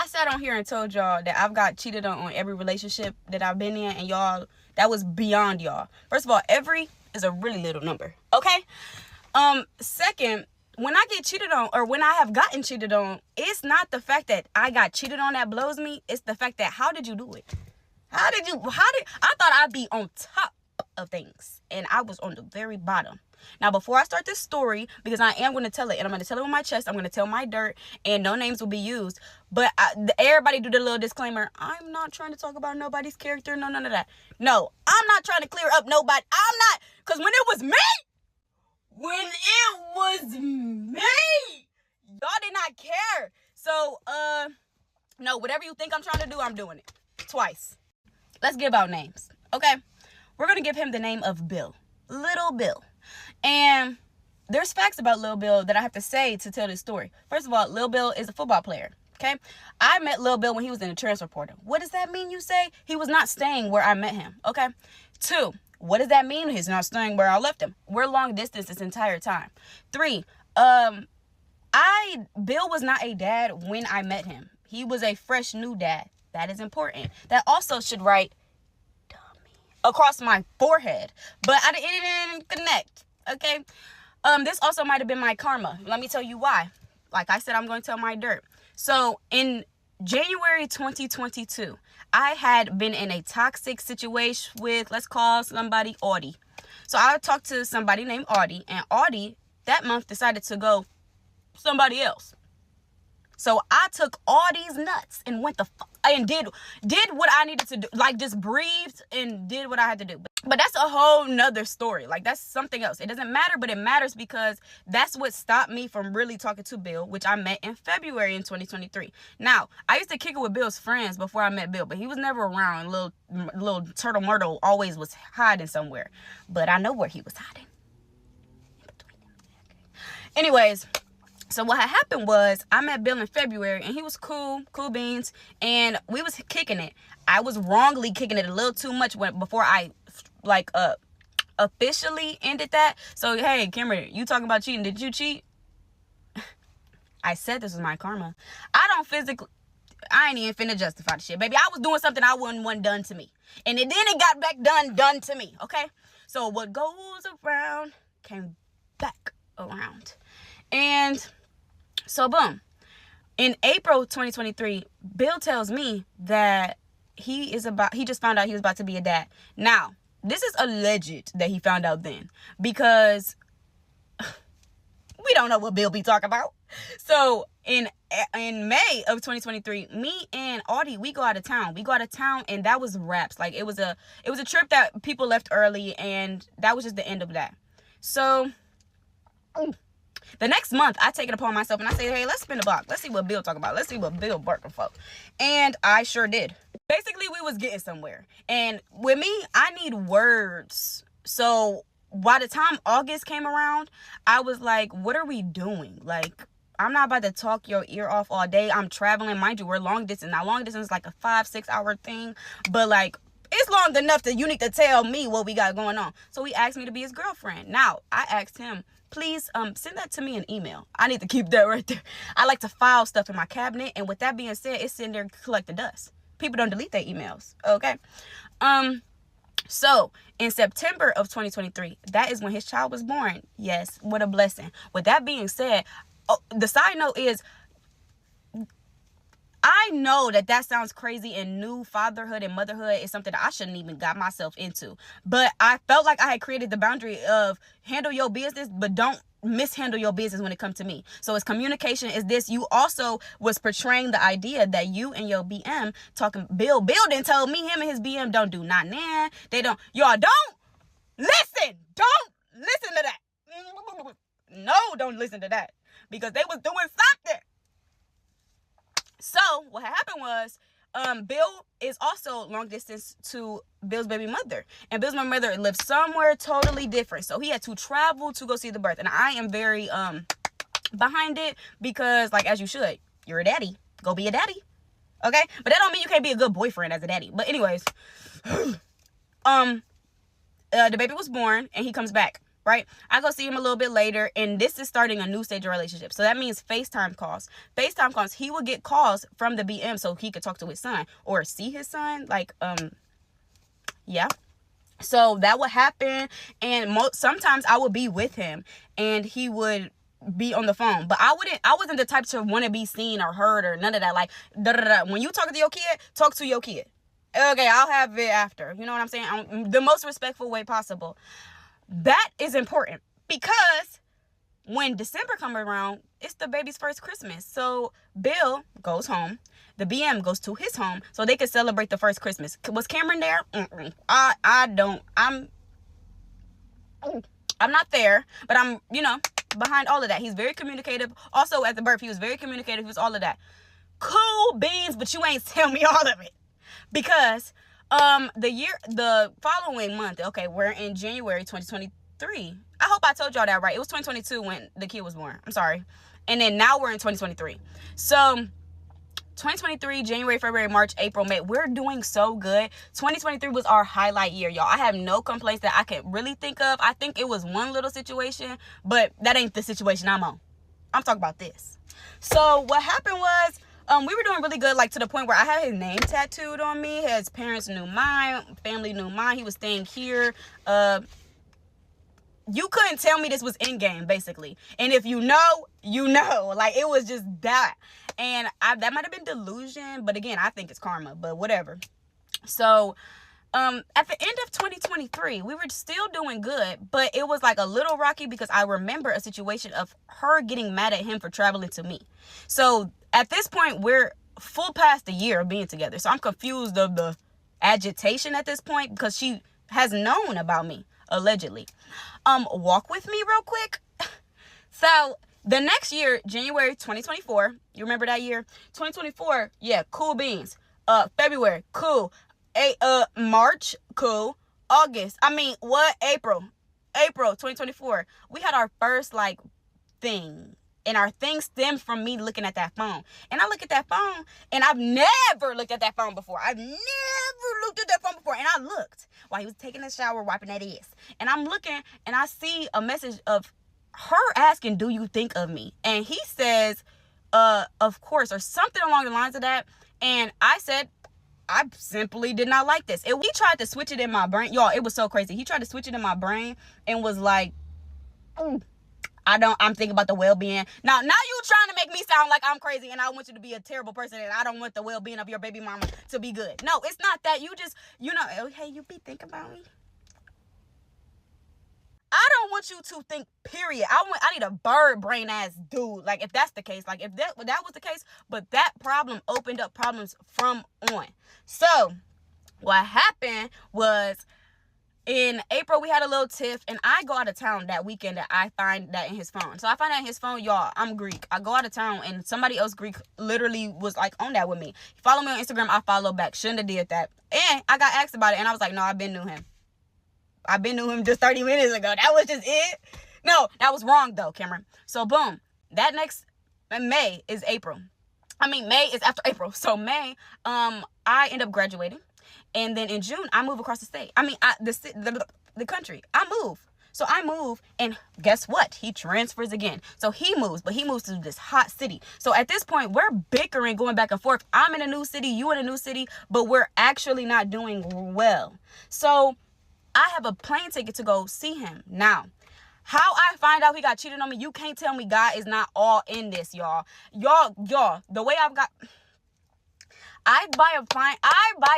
I sat on here and told y'all that I've got cheated on every relationship that I've been in, and y'all, that was beyond y'all. First of all, every is a really little number, okay? Second, when I get cheated on, or when I have gotten cheated on, it's not the fact that I got cheated on that blows me. It's the fact that, how did you do it? I thought I'd be on top of things, and I was on the very bottom. Now, before I start this story, because I am going to tell it, and I'm going to tell it with my chest, I'm going to tell my dirt, and no names will be used, but everybody do the little disclaimer. I'm not trying to talk about nobody's character, no, none of that. No, I'm not trying to clear up nobody. I'm not, because when it was me, y'all did not care. So, no, whatever you think I'm trying to do, I'm doing it twice. Let's give out names, okay? We're going to give him the name of Bill. Little Bill. And there's facts about Lil Bill that I have to say to tell this story. First of all, Lil Bill is a football player, okay? I met Lil Bill when he was in the transfer portal. What does that mean, you say? He was not staying where I met him, okay? 2, what does that mean? He's not staying where I left him. We're long distance this entire time. 3, Bill was not a dad when I met him. He was a fresh new dad. That is important. That also should write across my forehead, but it didn't connect, okay? This also might have been my karma. Let me tell you why. Like I said, I'm going to tell my dirt. So in January 2022, I had been in a toxic situation with, let's call somebody Audie. So I talked to somebody named Audie, and Audie that month decided to go somebody else. So I took all these nuts and went and did what I needed to do. Like, just breathed and did what I had to do. But that's a whole nother story. Like, that's something else. It doesn't matter, but it matters because that's what stopped me from really talking to Bill, which I met in February in 2023. Now, I used to kick it with Bill's friends before I met Bill, but he was never around. Little Turtle Myrtle always was hiding somewhere. But I know where he was hiding. Anyways, so what had happened was I met Bill in February, and he was cool beans, and we was kicking it. I was wrongly kicking it a little too much before I officially ended that. So, hey, Kimberly, you talking about cheating? Did you cheat? I said this was my karma. I ain't even finna justify the shit, baby. I was doing something I wouldn't want done to me, and then it got back done to me, okay? So what goes around came back around. And so, boom. In April 2023, Bill tells me that he just found out he was about to be a dad. Now, this is alleged that he found out then, because we don't know what Bill be talking about. So in May of 2023, me and Audie, we go out of town. And that was wraps. Like, it was a trip that people left early, and that was just the end of that. So the next month, I take it upon myself and I say, hey, let's spin the block. Let's see what Bill talking about. Let's see what Bill barking for. And I sure did. Basically, we was getting somewhere. And with me, I need words. So by the time August came around, I was like, what are we doing? Like, I'm not about to talk your ear off all day. I'm traveling. Mind you, we're long distance. Now, long distance is like a 5-6 hour thing. But like, it's long enough that you need to tell me what we got going on. So he asked me to be his girlfriend. Now, I asked him, please send that to me in email. I need to keep that right there. I like to file stuff in my cabinet. And with that being said, it's sitting there collecting dust. People don't delete their emails. Okay. So in September of 2023, that is when his child was born. Yes, what a blessing. With that being said, the side note is, I know that sounds crazy, and new fatherhood and motherhood is something that I shouldn't even got myself into. But I felt like I had created the boundary of handle your business, but don't mishandle your business when it comes to me. So as communication is this, you also was portraying the idea that you and your BM talking, Bill didn't tell me him and his BM don't do not nah. They don't, y'all don't listen to that. No, don't listen to that, because they was doing something. So what happened was, Bill is also long distance to Bill's baby mother. And Bill's baby mother lives somewhere totally different. So he had to travel to go see the birth. And I am very behind it, because, like, as you should, you're a daddy. Go be a daddy. Okay? But that don't mean you can't be a good boyfriend as a daddy. But anyways, the baby was born and he comes back. right? I go see him a little bit later, and this is starting a new stage of relationship. So that means FaceTime calls. FaceTime calls, he would get calls from the BM so he could talk to his son or see his son. Like, yeah. So that would happen, and sometimes I would be with him, and he would be on the phone. But I wasn't the type to want to be seen or heard or none of that. Like, when you talk to your kid, talk to your kid. Okay, I'll have it after. You know what I'm saying? The most respectful way possible. That is important because when December comes around, it's the baby's first Christmas. So Bill goes home. The BM goes to his home so they could celebrate the first Christmas. Was Cameron there? I'm not there, but I'm, behind all of that. He's very communicative. Also at the birth, he was very communicative. He was all of that. Cool beans, but you ain't tell me all of it. Because the following month, okay, we're in January 2023. I hope I told y'all that right. It was 2022 when the kid was born. I'm sorry. And then now we're in 2023. So 2023, January, February, March, April, May, we're doing so good. 2023 was our highlight year, y'all. I have no complaints that I can really think of. I think it was one little situation, but that ain't the situation I'm on. I'm talking about this. So what happened was, we were doing really good, like to the point where I had his name tattooed on me. His parents knew mine, family knew mine. He was staying here. You couldn't tell me this was in game, basically. And if you know, you know. Like, it was just that. And that might have been delusion, but again, I think it's karma, but whatever. So, at the end of 2023, we were still doing good, but it was like a little rocky because I remember a situation of her getting mad at him for traveling to me. So, at this point, we're full past a year of being together. So, I'm confused of the agitation at this point because she has known about me, allegedly. Walk with me real quick. So, the next year, January 2024, you remember that year? 2024, yeah, cool beans. February, cool. March, cool. April 2024. We had our first, thing. And our thing stemmed from me looking at that phone. And I look at that phone, and I've never looked at that phone before. And I looked while he was taking a shower, wiping that ass. And I'm looking, and I see a message of her asking, do you think of me? And he says, of course, or something along the lines of that. And I said, I simply did not like this. He tried to switch it in my brain. Y'all, it was so crazy. He tried to switch it in my brain and was like, I'm thinking about the well-being. Now you trying to make me sound like I'm crazy and I want you to be a terrible person and I don't want the well-being of your baby mama to be good. No, it's not that. You just, hey, you be thinking about me. I don't want you to think, period. I need a bird brain ass dude. Like, if that's the case, like if that was the case, but that problem opened up problems from on. So what happened was in April, we had a little tiff, and I go out of town that weekend that I find that in his phone. So I find out in his phone, y'all, I'm Greek. I go out of town, and somebody else Greek literally was like on that with me. He followed me on Instagram. I follow back. Shouldn't have did that. And I got asked about it, and I was like, no, I've been knew him just 30 minutes ago. That was just it. No, that was wrong, though, Cameron. So, boom. That next May is April. May is after April. So, May, I end up graduating. And then in June, I move across the state. The country. I move. So, I move, and guess what? He transfers again. So, he moves, but he moves to this hot city. So, at this point, we're bickering, going back and forth. I'm in a new city, you in a new city, but we're actually not doing well. So, I have a plane ticket to go see him. Now, how I find out he got cheated on me, you can't tell me God is not all in this, y'all. Y'all, the way I buy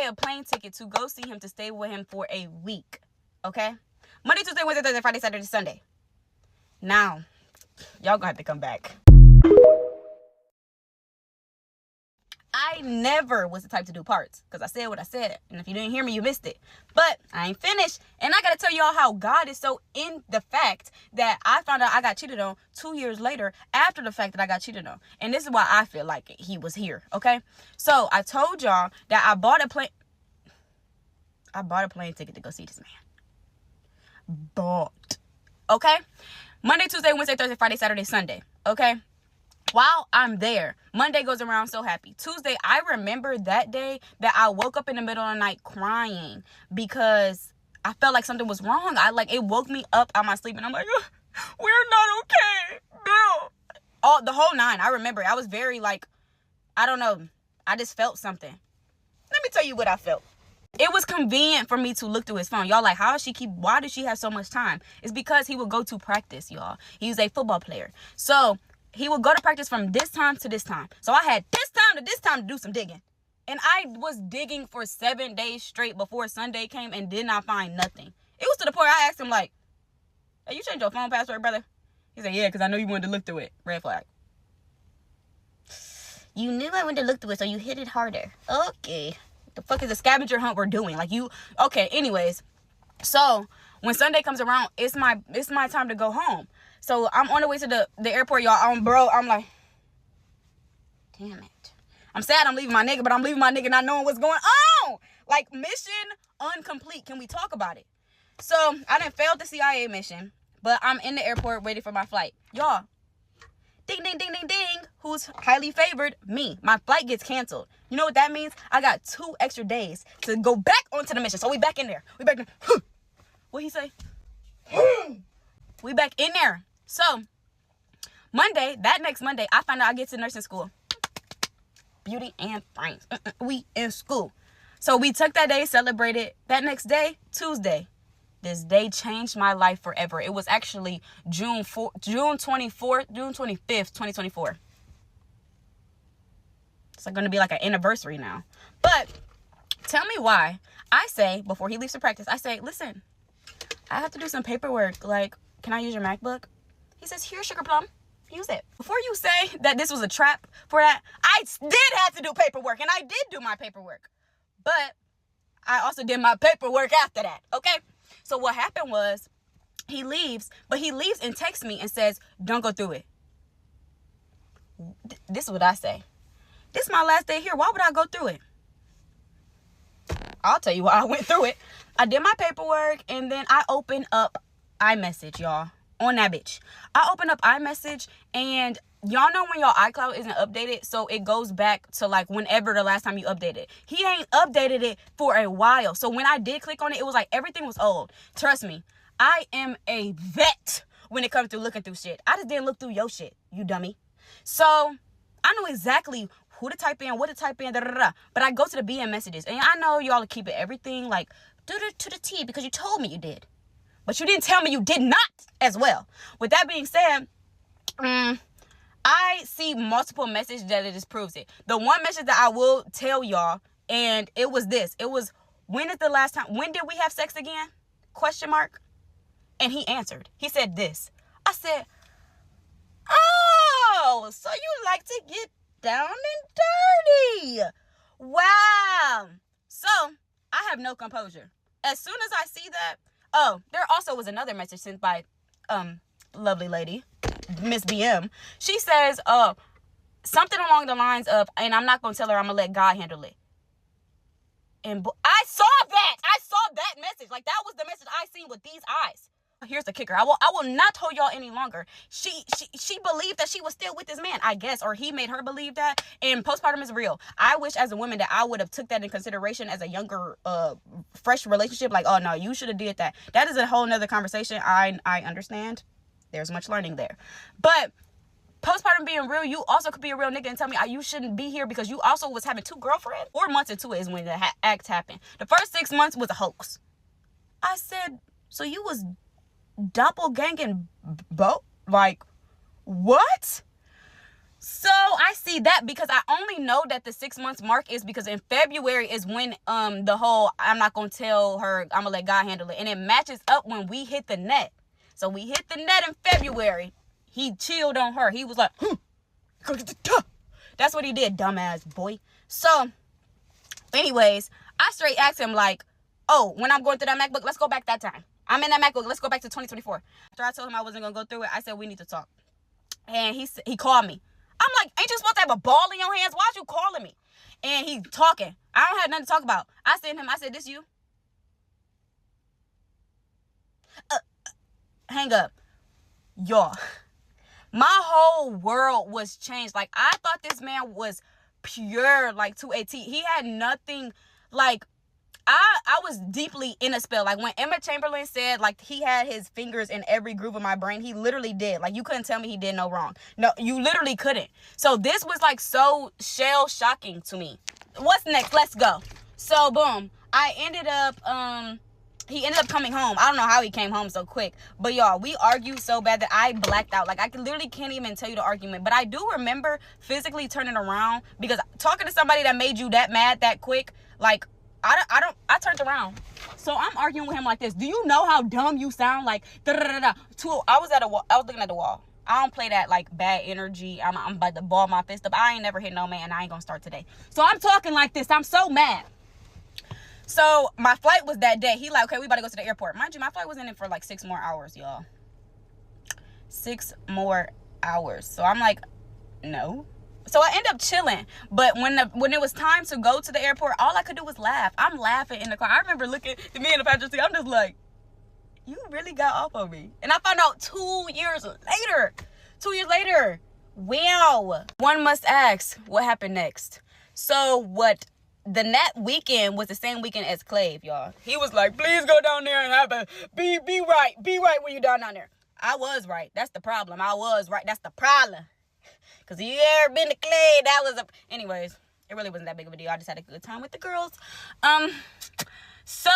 a plane ticket to go see him, to stay with him for a week. Okay? Monday, Tuesday, Wednesday, Thursday, Friday, Saturday, Sunday. Now, y'all gonna have to come back. I never was the type to do parts because I said what I said. And if you didn't hear me, you missed it. But I ain't finished. And I got to tell y'all how God is so in the fact that I found out I got cheated on 2 years later after the fact that I got cheated on. And this is why I feel like he was here. Okay. So I told y'all that I bought a plane ticket to go see this man. Bought. Okay. Monday, Tuesday, Wednesday, Thursday, Friday, Saturday, Sunday. Okay. While I'm there, Monday goes around, so happy. Tuesday, I remember that day that I woke up in the middle of the night crying because I felt like something was wrong. It woke me up out my sleep, and I'm like, we're not okay, Bill. The whole nine. I remember I was very I don't know. I just felt something. Let me tell you what I felt. It was convenient for me to look through his phone. Y'all why does she have so much time? It's because he would go to practice, y'all. He's a football player. So he would go to practice from this time to this time. So I had this time to do some digging. And I was digging for 7 days straight before Sunday came and did not find nothing. It was to the point I asked him hey, you changed your phone password, brother? He said, yeah, because I know you wanted to look through it. Red flag. You knew I wanted to look through it, so you hit it harder. Okay. The fuck is the scavenger hunt we're doing? Okay, anyways. So when Sunday comes around, it's my time to go home. So I'm on the way to the airport, y'all. I'm like, damn it. I'm sad I'm leaving my nigga, but I'm leaving my nigga not knowing what's going on. Mission incomplete. Can we talk about it? So I done failed the CIA mission, but I'm in the airport waiting for my flight. Y'all, ding, ding, ding, ding, ding. Who's highly favored? Me. My flight gets canceled. You know what that means? I got 2 extra days to go back onto the mission. So we back in there. What he say? We back in there. So that next Monday, I find out I get to nursing school. Beauty and brains. We in school. So we took that day, celebrated. That next day, Tuesday. This day changed my life forever. It was actually June 25th, 2024. It's going to be like an anniversary now. But tell me why. I say, before he leaves to practice, I say, listen, I have to do some paperwork. Can I use your MacBook? He says, here, Sugar Plum. Use it. Before you say that this was a trap for that, I did have to do paperwork. And I did do my paperwork. But I also did my paperwork after that. Okay? So what happened was he leaves and texts me and says, don't go through it. This is what I say. This is my last day here. Why would I go through it? I'll tell you why I went through it. I did my paperwork and then I opened up iMessage, y'all. On that bitch. I opened up iMessage and y'all know when your iCloud isn't updated, so it goes back to whenever the last time you updated. He ain't updated it for a while. So when I did click on it, it was everything was old. Trust me, I am a vet when it comes to looking through shit. I just didn't look through your shit, you dummy. So I know exactly who to type in, what to type in, but I go to the BM messages. And I know y'all are keeping everything to the T because you told me you did. But you didn't tell me you did not as well. With that being said, I see multiple messages that it just proves it. The one message that I will tell y'all, and it was this. It was, when is the last time? When did we have sex again? ? And he answered. He said this. I said, oh, so you like to get down and dirty. Wow. So I have no composure. As soon as I see that, there also was another message sent by lovely lady, Miss BM. She says something along the lines of, and I'm not going to tell her, I'm going to let God handle it. And I saw that message. That was the message I seen with these eyes. Here's the kicker. I will not hold y'all any longer. She believed that she was still with this man, I guess, or he made her believe that. And postpartum is real. I wish as a woman that I would have took that in consideration as a younger, fresh relationship. Oh no, you should have did that. That is a whole nother conversation. I understand. There's much learning there. But postpartum being real, you also could be a real nigga and tell me you shouldn't be here because you also was having 2 girlfriends. 4 months into it is when the act happened. The first 6 months was a hoax. I said, so you was doppelganging what? So I see that because I only know that the 6 months mark is because in February is when the whole I'm not gonna tell her, I'm gonna let God handle it, and it matches up when we hit the net. So we hit the net in February. He chilled on her. He was like, that's what he did, dumbass boy. So anyways, I straight asked him oh, when I'm going through that MacBook, let's go back that time. I'm in that MacBook. Let's go back to 2024. After I told him I wasn't going to go through it, I said, we need to talk. And he called me. I'm like, ain't you supposed to have a ball in your hands? Why are you calling me? And he talking. I don't have nothing to talk about. I said to him, I said, this you? Hang up. Y'all. My whole world was changed. I thought this man was pure, to a T. He had nothing, I was deeply in a spell. Like when Emma Chamberlain said like he had his fingers in every groove of my brain, he literally did. Like you couldn't tell me he did no wrong. No, you literally couldn't. So this was like so shell shocking to me. What's next? Let's go. So boom, I ended up he ended up coming home. I don't know how he came home so quick. But y'all, we argued so bad that I blacked out. Like, literally can't even tell you the argument. But I do remember physically turning around. Because talking to somebody that made you that mad that quick, like, I turned around. So I'm arguing with him like this. Do you know how dumb you sound? Like, da-da-da-da. I was looking at the wall. I don't play that, like, bad energy. I'm about to ball my fist up. I ain't never hit no man. I ain't gonna start today. So I'm talking like this. I'm so mad. So my flight was that day. He like, okay, we about to go to the airport. Mind you, my flight was in it for like 6 more hours, y'all. 6 more hours. So I'm like, no. So I end up chilling. But when it was time to go to the airport, all I could do was laugh. I'm laughing in the car. I remember looking at me in the passenger seat. I'm just like, you really got off on me. And I found out 2 years later. 2 years later. Wow. One must ask, what happened next? So that weekend was the same weekend as Clave, y'all. He was like, please go down there and have be right. Be right when you down there. I was right. That's the problem. I was right. That's the problem. Because you ever been to Clave, that was anyways, it really wasn't that big of a deal. I just had a good time with the girls. So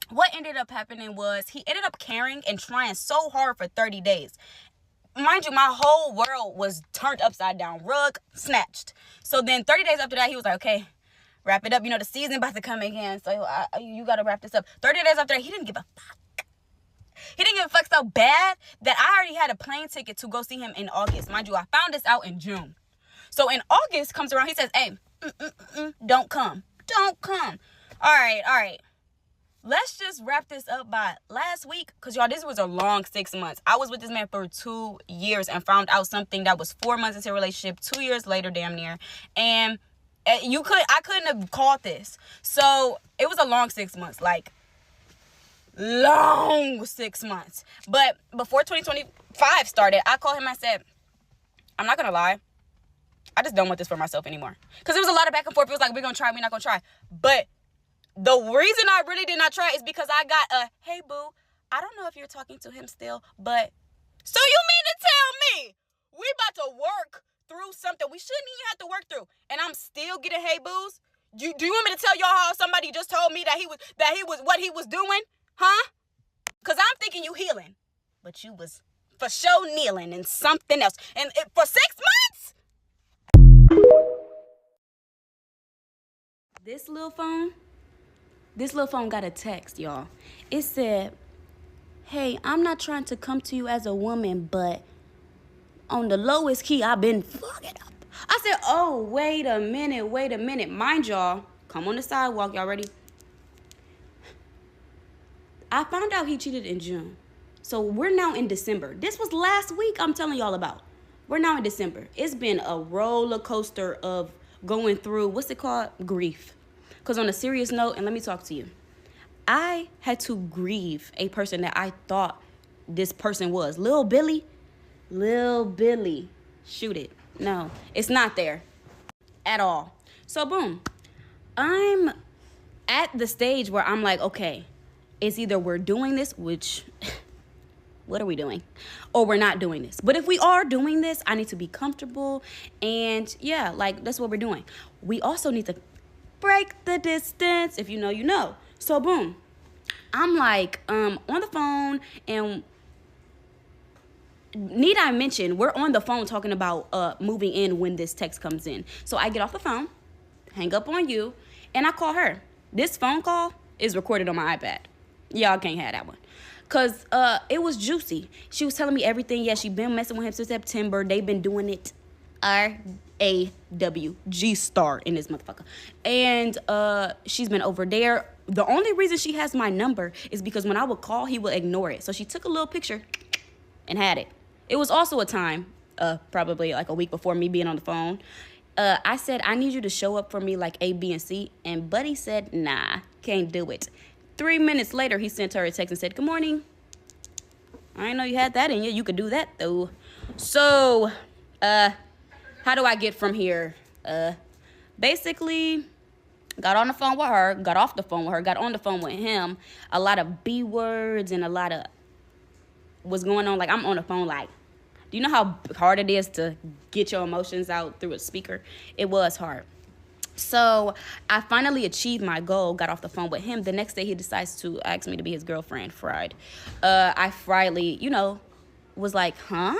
what ended up happening was he ended up caring and trying so hard for 30 days. Mind you, my whole world was turned upside down. Rug snatched. So then 30 days after that, he was like, okay, wrap it up. You know, the season about to come again. So you got to wrap this up. 30 days after that, he didn't give a fuck. He didn't give a fuck so bad that I already had a plane ticket to go see him in August. Mind you, I found this out in June. So in August comes around, he says, hey, don't come. Don't come. All right. Let's just wrap this up by last week. Because, y'all, this was a long 6 months. I was with this man for 2 years and found out something that was 4 months into a relationship, 2 years later, damn near. And I couldn't have called this. So it was a long 6 months. Like, long 6 months. But before 2025 started, I called him. I said, I'm not going to lie. I just don't want this for myself anymore. Because it was a lot of back and forth. It was like, we're going to try, we're not going to try. But the reason I really did not try is because I got a, hey, boo, I don't know if you're talking to him still, but so you mean to tell me we about to work through something we shouldn't even have to work through, and I'm still getting hey, boos? Do you want me to tell y'all how somebody just told me that he was what he was doing? Huh? Because I'm thinking you healing, but you was for sure kneeling and something else. And for 6 months? This little phone got a text, y'all. It said, hey, I'm not trying to come to you as a woman, but on the lowest key, I've been fucking up. I said, oh, wait a minute. Mind y'all, come on the sidewalk. Y'all ready? I found out he cheated in June. So we're now in December. This was last week I'm telling y'all about. We're now in December. It's been a roller coaster of going through, what's it called? Grief. Because on a serious note, and let me talk to you, I had to grieve a person that I thought this person was. Lil Billy, shoot it. No, it's not there at all. So boom, I'm at the stage where I'm like, okay, it's either we're doing this, which, what are we doing? Or we're not doing this. But if we are doing this, I need to be comfortable. And yeah, like that's what we're doing. We also need to break the distance. If you know, you know. So boom, I'm like on the phone, and need I mention, we're on the phone talking about moving in when this text comes in. So I get off the phone, hang up on you, and I call her. This phone call is recorded on my iPad. Y'all can't have that one. Because it was juicy. She was telling me everything. Yeah, she been messing with him since September. They've been doing it R-A-W, G-star in this motherfucker. And she's been over there. The only reason she has my number is because when I would call, he would ignore it. So she took a little picture and had it. It was also a time, probably like a week before me being on the phone. I said, I need you to show up for me like A, B, and C. And Buddy said, nah, can't do it. 3 minutes later, he sent her a text and said, good morning. I didn't know you had that in you. You could do that, though. So, how do I get from here? Basically, Got on the phone with her, got off the phone with her, got on the phone with him. A lot of B words and a lot of what's going on. Like, I'm on the phone like, do you know how hard it is to get your emotions out through a speaker? It was hard. So I finally achieved my goal, got off the phone with him. The next day he decides to ask me to be his girlfriend, fried. I friedly, was like, huh?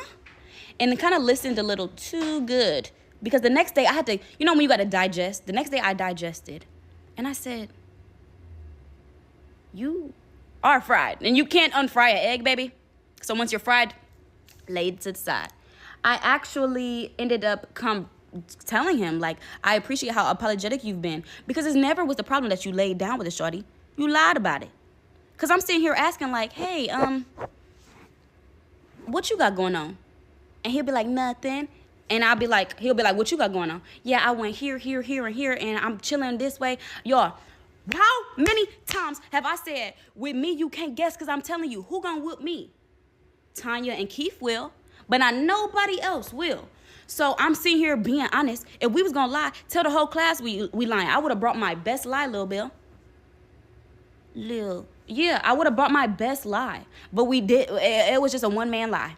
And then kind of listened a little too good. Because the next day I had to, when you got to digest. The next day I digested. And I said, you are fried. And you can't unfry an egg, baby. So once you're fried, lay it to the side. I actually ended up telling him, like, I appreciate how apologetic you've been. Because it never was the problem that you laid down with a shorty. You lied about it. Because I'm sitting here asking, like, hey, what you got going on? And he'll be like, nothing. And he'll be like, what you got going on? Yeah, I went here, here, here, and here, and I'm chilling this way. Y'all, how many times have I said, with me, you can't guess because I'm telling you, who gonna whoop me? Tanya and Keith will, but not nobody else will. So I'm sitting here being honest. If we was gonna lie, tell the whole class we lying. I would have brought my best lie, Lil Bill. Yeah, I would have brought my best lie. But we did, it was just a one-man lie.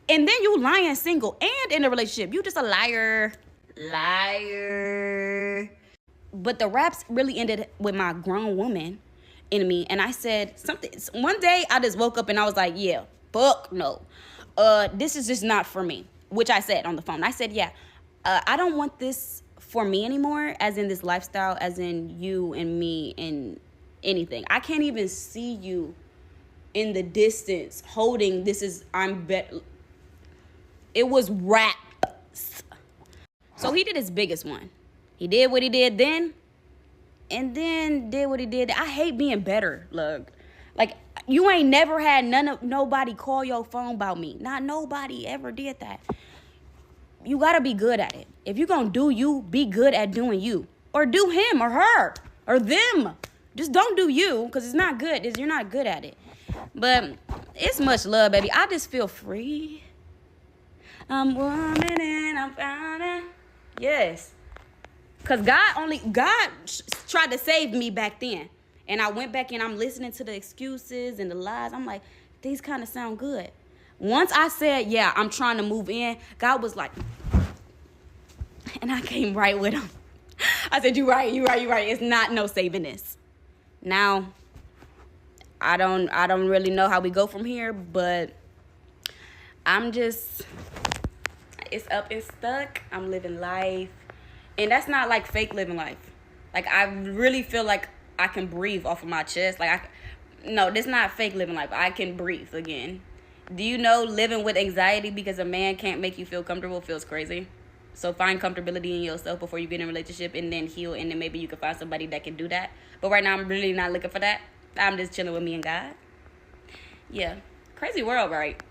And then you lying single and in a relationship. You just a liar. Liar. But the raps really ended with my grown woman in me. And I said something. One day I just woke up and I was like, yeah, fuck no. This is just not for me. Which I said on the phone. I said, yeah, I don't want this for me anymore. As in this lifestyle. As in you and me and anything. I can't even see you in the distance holding it was raps. So he did his biggest one. He did what he did then, and then did what he did. I hate being better, look. Like, you ain't never had nobody call your phone about me. Not nobody ever did that. You gotta be good at it. If you gonna do you, be good at doing you. Or do him or her or them. Just don't do you, because it's not good. You're not good at it. But it's much love, baby. I just feel free. I'm woman and I'm found. Yes. Because God tried to save me back then. And I went back and I'm listening to the excuses and the lies. I'm like, these kind of sound good. Once I said, yeah, I'm trying to move in, God was like, and I came right with him. I said, you right. It's not no saving this. Now, I don't really know how we go from here, but it's up and stuck. I'm living life. And that's not like fake living life. Like, I really feel like I can breathe off of my chest. No, this is not fake living life. I can breathe again. Do you know living with anxiety because a man can't make you feel comfortable feels crazy? So find comfortability in yourself before you get in a relationship and then heal, and then maybe you can find somebody that can do that. But right now, I'm really not looking for that. I'm just chilling with me and God. Yeah. Crazy world, right?